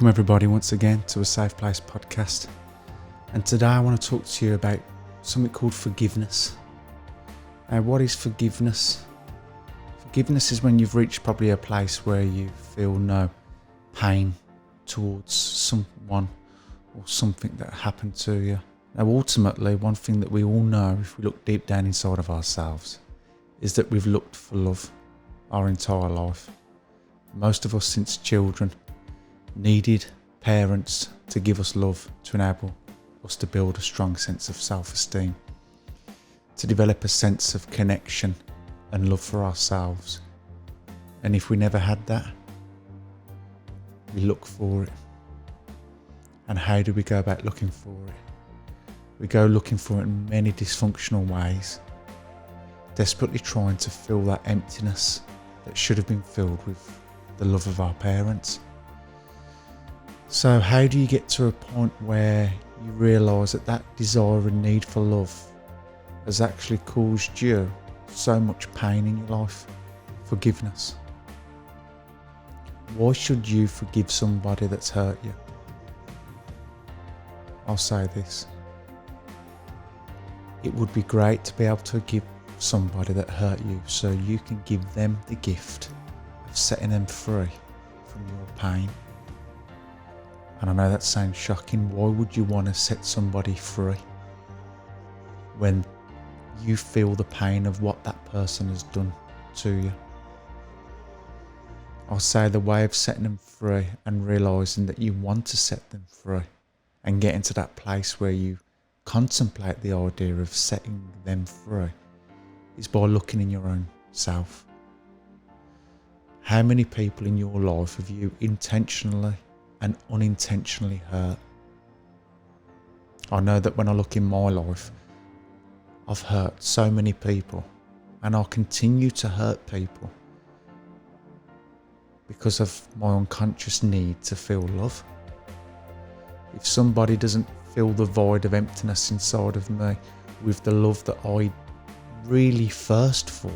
Welcome everybody once again to a Safe Place podcast, and today I want to talk to you about something called forgiveness. Now, what is forgiveness? Forgiveness is when you've reached probably a place where you feel no pain towards someone or something that happened to you. Now, ultimately, one thing that we all know if we look deep down inside of ourselves is that we've looked for love our entire life. Most of us since children needed parents to give us love, to enable us to build a strong sense of self-esteem, to develop a sense of connection and love for ourselves. And if we never had that, we look for it. And how do we go about looking for it? We go looking for it in many dysfunctional ways, desperately trying to fill that emptiness that should have been filled with the love of our parents. So how do you get to a point where you realise that that desire and need for love has actually caused you so much pain in your life? Forgiveness. Why should you forgive somebody that's hurt you? I'll say this. It would be great to be able to forgive somebody that hurt you so you can give them the gift of setting them free from your pain. And I know that sounds shocking. Why would you want to set somebody free when you feel the pain of what that person has done to you? I'll say the way of setting them free and realising that you want to set them free and get into that place where you contemplate the idea of setting them free is by looking in your own self. How many people in your life have you intentionally and unintentionally hurt? I know that when I look in my life, I've hurt so many people, and I'll continue to hurt people because of my unconscious need to feel love. If somebody doesn't fill the void of emptiness inside of me with the love that I really thirst for,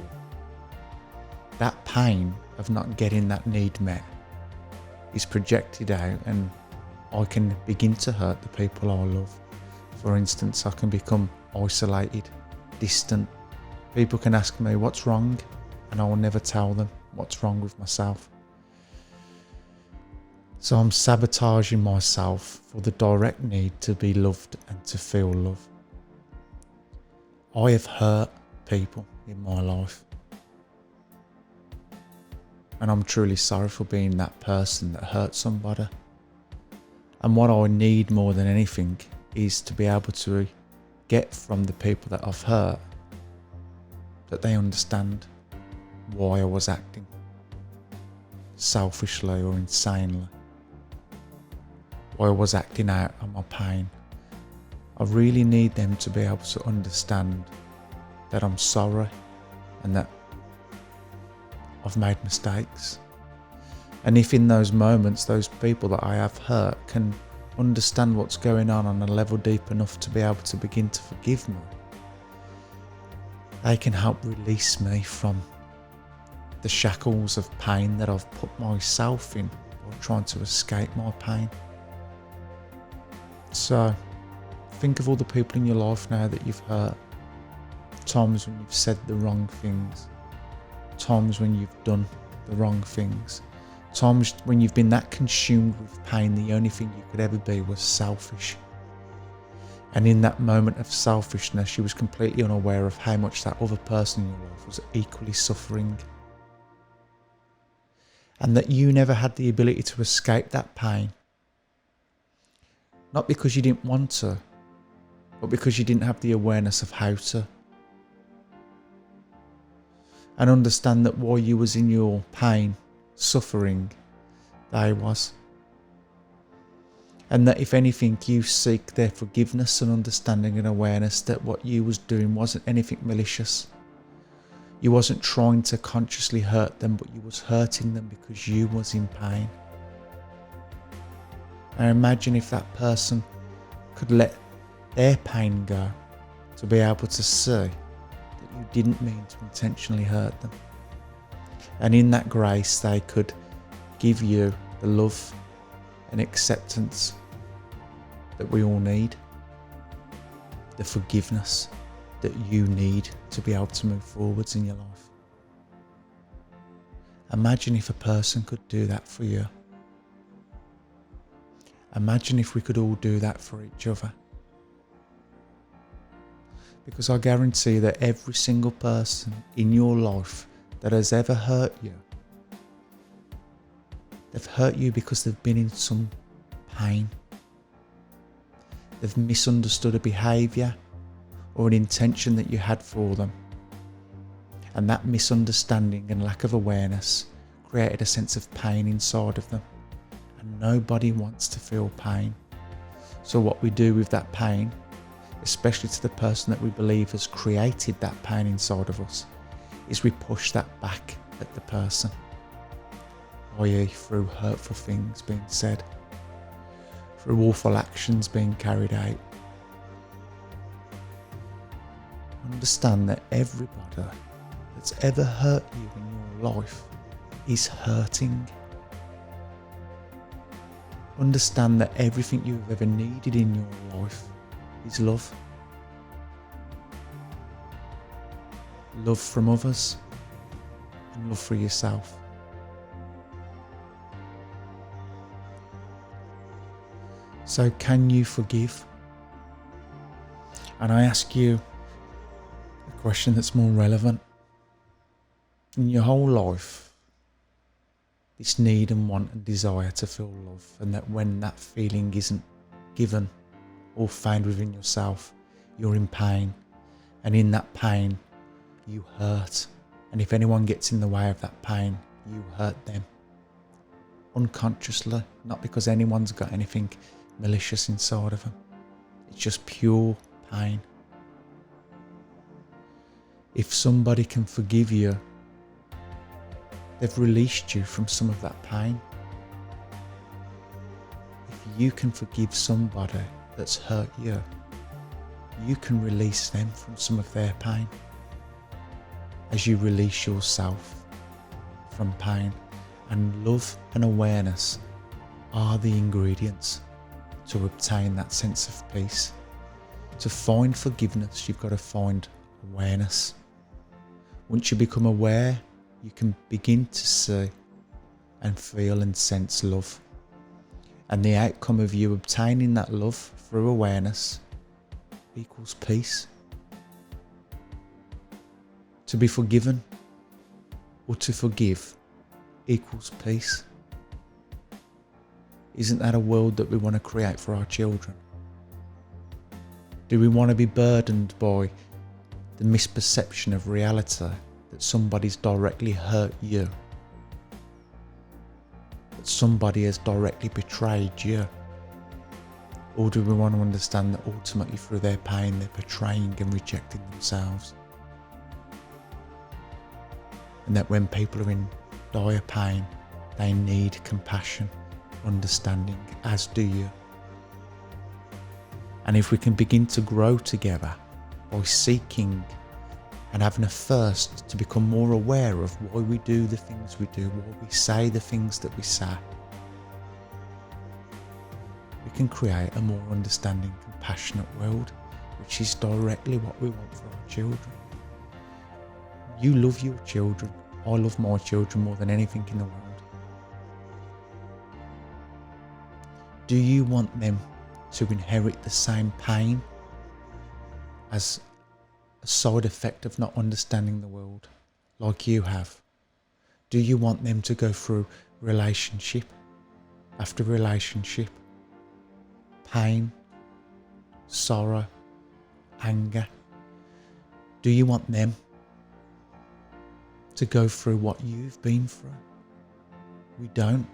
that pain of not getting that need met is projected out, and I can begin to hurt the people I love. For instance, I can become isolated, distant. People can ask me what's wrong, and I will never tell them what's wrong with myself. So I'm sabotaging myself for the direct need to be loved and to feel love. I have hurt people in my life, and I'm truly sorry for being that person that hurt somebody. And what I need more than anything is to be able to get from the people that I've hurt that they understand why I was acting selfishly or insanely, why I was acting out on my pain. I really need them to be able to understand that I'm sorry and that I've made mistakes. And if in those moments those people that I have hurt can understand what's going on a level deep enough to be able to begin to forgive me, they can help release me from the shackles of pain that I've put myself in by trying to escape my pain. So think of all the people in your life now that you've hurt, times when you've said the wrong things, times when you've done the wrong things, times when you've been that consumed with pain the only thing you could ever be was selfish. And in that moment of selfishness, you was completely unaware of how much that other person in your life was equally suffering, and that you never had the ability to escape that pain, not because you didn't want to, but because you didn't have the awareness of how to. And understand that while you was in your pain, suffering, they was. And that if anything, you seek their forgiveness and understanding and awareness that what you was doing wasn't anything malicious. You wasn't trying to consciously hurt them, but you was hurting them because you was in pain. And imagine if that person could let their pain go to be able to see you didn't mean to intentionally hurt them. And in that grace, they could give you the love and acceptance that we all need, the forgiveness that you need to be able to move forwards in your life. Imagine if a person could do that for you. Imagine if we could all do that for each other. Because I guarantee that every single person in your life that has ever hurt you, they've hurt you because they've been in some pain. They've misunderstood a behaviour or an intention that you had for them. And that misunderstanding and lack of awareness created a sense of pain inside of them. And nobody wants to feel pain. So what we do with that pain, especially to the person that we believe has created that pain inside of us, is we push that back at the person, i.e. through hurtful things being said, through awful actions being carried out. Understand that everybody that's ever hurt you in your life is hurting. Understand that everything you've ever needed in your life is love. Love from others and love for yourself. So can you forgive? And I ask you a question that's more relevant. In your whole life, this need and want and desire to feel love, and that when that feeling isn't given or found within yourself, you're in pain, and in that pain you hurt, and if anyone gets in the way of that pain, you hurt them unconsciously, not because anyone's got anything malicious inside of them. It's just pure pain. If somebody can forgive you, they've released you from some of that pain. If you can forgive somebody that's hurt you, you can release them from some of their pain as you release yourself from pain. And love and awareness are the ingredients to obtain that sense of peace. To find forgiveness, you've got to find awareness. Once you become aware, you can begin to see and feel and sense love. And the outcome of you obtaining that love through awareness equals peace. To be forgiven or to forgive equals peace. Isn't that a world that we want to create for our children? Do we want to be burdened by the misperception of reality that somebody's directly hurt you, that somebody has directly betrayed you? Or do we want to understand that ultimately through their pain they're betraying and rejecting themselves? And that when people are in dire pain, they need compassion, understanding, as do you. And if we can begin to grow together by seeking and having a thirst to become more aware of why we do the things we do, why we say the things that we say, we can create a more understanding, compassionate world, which is directly what we want for our children. You love your children. I love my children more than anything in the world. Do you want them to inherit the same pain as a side effect of not understanding the world like you have? Do you want them to go through relationship after relationship, pain, sorrow, anger? Do you want them to go through what you've been through? We don't.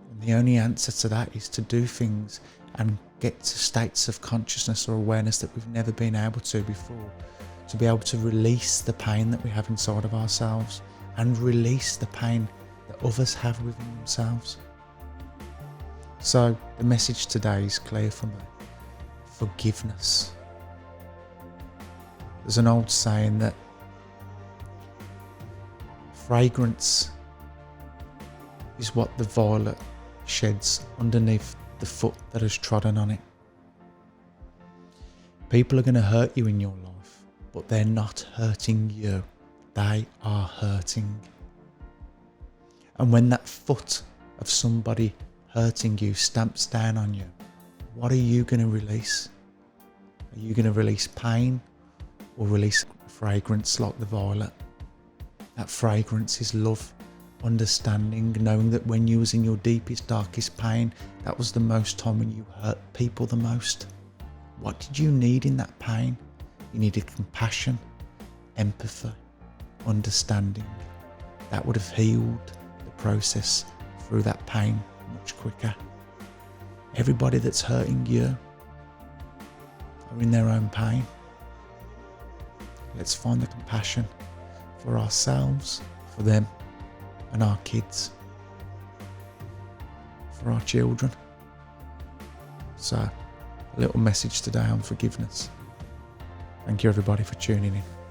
And the only answer to that is to do things and get to states of consciousness or awareness that we've never been able to before, to be able to release the pain that we have inside of ourselves and release the pain that others have within themselves. So the message today is clear for me. Forgiveness. There's an old saying that fragrance is what the violet sheds underneath the foot that has trodden on it. People are going to hurt you in your life, but they're not hurting you. They are hurting. And when that foot of somebody hurting you stamps down on you, what are you going to release? Are you going to release pain or release a fragrance like the violet? That fragrance is love, understanding, knowing that when you was in your deepest, darkest pain, that was the most time when you hurt people the most. What did you need in that pain? You needed compassion, empathy, understanding. That would have healed the process through that pain much quicker. Everybody that's hurting you are in their own pain. Let's find the compassion for ourselves, for them, and our kids, for our children. So, a little message today on forgiveness. Thank you everybody for tuning in.